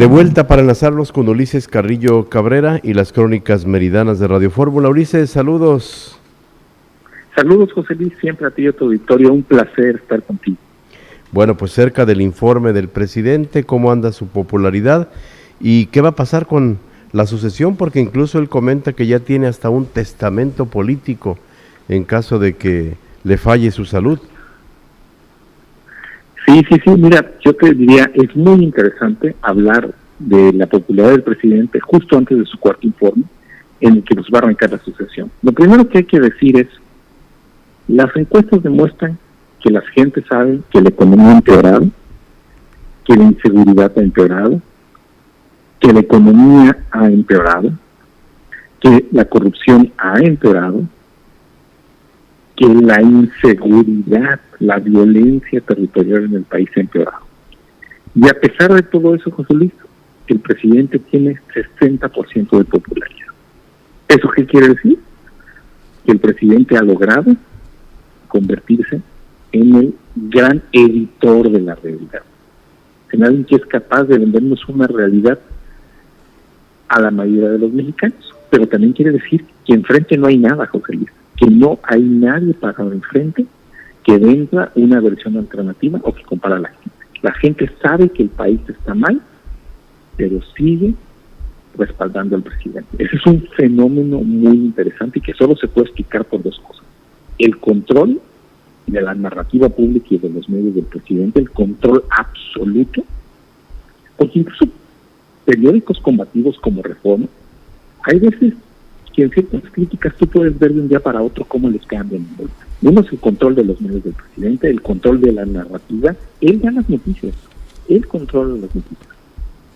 De vuelta para enlazarnos con Ulises Carrillo Cabrera y las crónicas meridanas de Radio Fórmula. Ulises, saludos. Saludos, José Luis, siempre a ti y a tu auditorio, un placer estar contigo. Bueno, pues cerca del informe del presidente, ¿cómo anda su popularidad? ¿Y qué va a pasar con la sucesión? Porque incluso él comenta que ya tiene hasta un testamento político en caso de que le falle su salud. Sí, mira, yo te diría, es muy interesante hablar de la popularidad del presidente justo antes de su cuarto informe, en el que nos va a arrancar la sucesión. Lo primero que hay que decir es, las encuestas demuestran que la gente sabe que la economía ha empeorado, que la inseguridad ha empeorado, que la economía ha empeorado, que la corrupción ha empeorado, que la inseguridad, la violencia territorial en el país ha empeorado. Y a pesar de todo eso, José Luis, el presidente tiene 60% de popularidad. ¿Eso qué quiere decir? Que el presidente ha logrado convertirse en el gran editor de la realidad, en alguien que es capaz de vendernos una realidad a la mayoría de los mexicanos. Pero también quiere decir que enfrente no hay nada, José Luis, que no hay nadie parado enfrente que venda una versión alternativa o que compara a la gente. La gente sabe que el país está mal, pero sigue respaldando al presidente. Ese es un fenómeno muy interesante y que solo se puede explicar por dos cosas: el control de la narrativa pública y de los medios del presidente, el control absoluto, porque incluso periódicos combativos como Reforma, hay veces que en ciertas críticas tú puedes ver de un día para otro cómo les cambian el vuelta. Uno es el control de los medios del presidente, el control de la narrativa. Él da las noticias, él controla las noticias,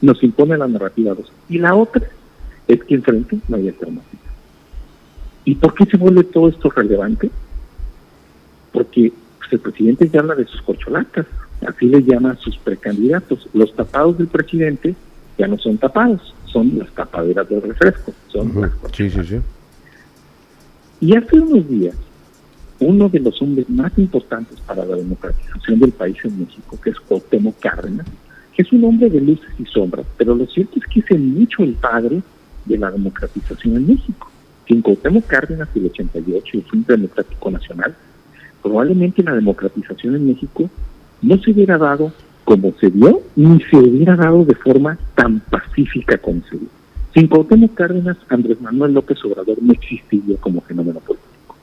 nos impone la narrativa 2. Y la otra es que enfrente no hay alternativa. ¿Y por qué se vuelve todo esto relevante? Porque pues, el presidente ya habla de sus corcholatas, así le llama a sus precandidatos. Los tapados del presidente ya no son tapados, son las tapaderas del refresco, son las corcholatas. Sí. Y hace unos días, uno de los hombres más importantes para la democratización del país en México, que es Cuauhtémoc Cárdenas, que es un hombre de luces y sombras, pero lo cierto es que es mucho el padre de la democratización en México. Sin Cuauhtémoc Cárdenas del 88 y el Frente Democrático Nacional, probablemente la democratización en México no se hubiera dado como se dio, ni se hubiera dado de forma tan pacífica como se dio. Sin Cuauhtémoc Cárdenas, Andrés Manuel López Obrador no existiría como fenómeno político.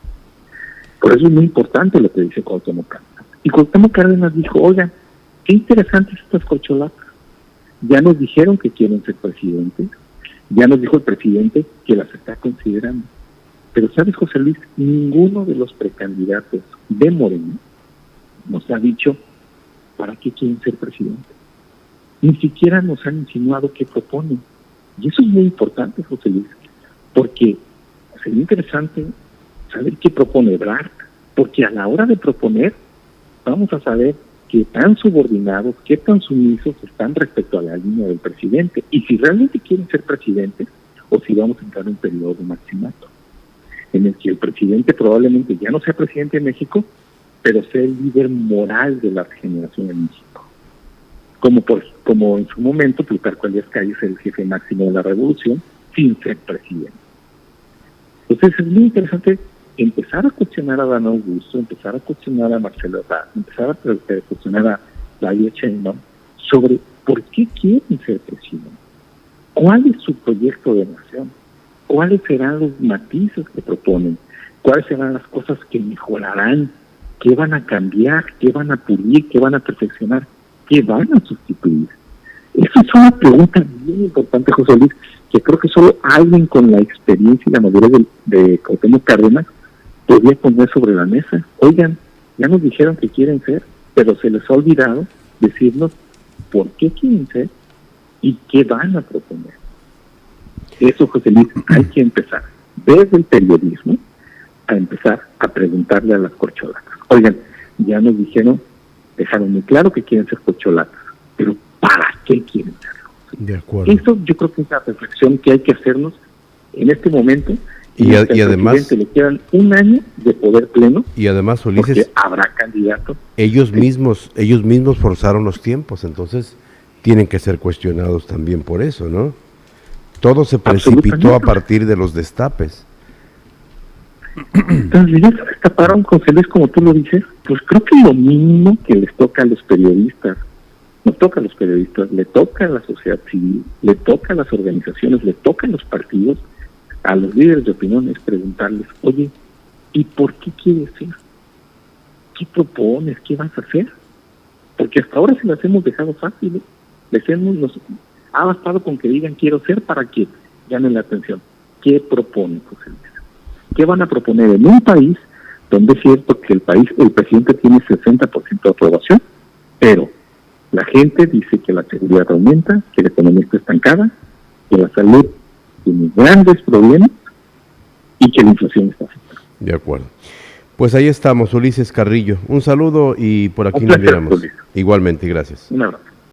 Por eso es muy importante lo que dice Cuauhtémoc Cárdenas. Y Cuauhtémoc Cárdenas dijo, oigan, qué interesantes estas corcholatas. Ya nos dijeron que quieren ser presidentes, ya nos dijo el presidente que las está considerando. Pero ¿sabes, José Luis? Ninguno de los precandidatos de Morena nos ha dicho para qué quieren ser presidentes. Ni siquiera nos han insinuado qué proponen. Y eso es muy importante, José Luis, porque sería interesante saber qué propone Ebrard, porque a la hora de proponer vamos a saber qué tan subordinados, qué tan sumisos están respecto a la línea del presidente, y si realmente quieren ser presidentes, o si vamos a entrar en un periodo de maximato, en el que el presidente probablemente ya no sea presidente de México, pero sea el líder moral de la regeneración en México. Como en su momento Plutarco Elías Calles es el jefe máximo de la revolución, sin ser presidente. Entonces es muy interesante empezar a cuestionar a Dan Augusto, empezar a cuestionar a Marcelo Ebrard, empezar a cuestionar a Claudia Sheinbaum sobre por qué quieren ser presidente, cuál es su proyecto de nación, cuáles serán los matices que proponen, cuáles serán las cosas que mejorarán, qué van a cambiar, qué van a pulir, qué van a perfeccionar, qué van a sustituir. Esa es una pregunta bien importante, José Luis, que creo que solo alguien con la experiencia y la madurez de Cuauhtémoc Cárdenas podría poner sobre la mesa. Oigan, ya nos dijeron que quieren ser, pero se les ha olvidado decirnos por qué quieren ser y qué van a proponer. Eso, José Luis, hay que empezar desde el periodismo a empezar a preguntarle a las corcholatas. Oigan, ya nos dejaron muy claro que quieren ser corcholatas, pero ¿para qué quieren serlo? De acuerdo. Eso yo creo que es la reflexión que hay que hacernos en este momento. Y además le quedan un año de poder pleno. Y además, Ulises, porque habrá candidatos. ellos mismos forzaron los tiempos, entonces tienen que ser cuestionados también por eso, ¿no? Todo se precipitó a partir de los destapes. Entonces ya se destaparon, José Luis, como tú lo dices, pues creo que lo mínimo que les toca a los periodistas, nos toca a los periodistas, le toca a la sociedad civil, le toca a las organizaciones, le toca a los partidos, a los líderes de opinión, es preguntarles, oye, ¿y por qué quieres ser? ¿Qué propones? ¿Qué vas a hacer? Porque hasta ahora se las hemos dejado fáciles, ha bastado con que digan quiero ser para que llamen la atención. ¿Qué proponen, José Luis? ¿Qué van a proponer en un país donde es cierto que el presidente tiene 60% de aprobación, pero la gente dice que la seguridad aumenta, que la economía está estancada, que la salud tiene grandes problemas y que la inflación está afectada? De acuerdo. Pues ahí estamos, Ulises Carrillo. Un saludo y por aquí Un nos placer, viéramos. Ulises. Igualmente, gracias. Un abrazo.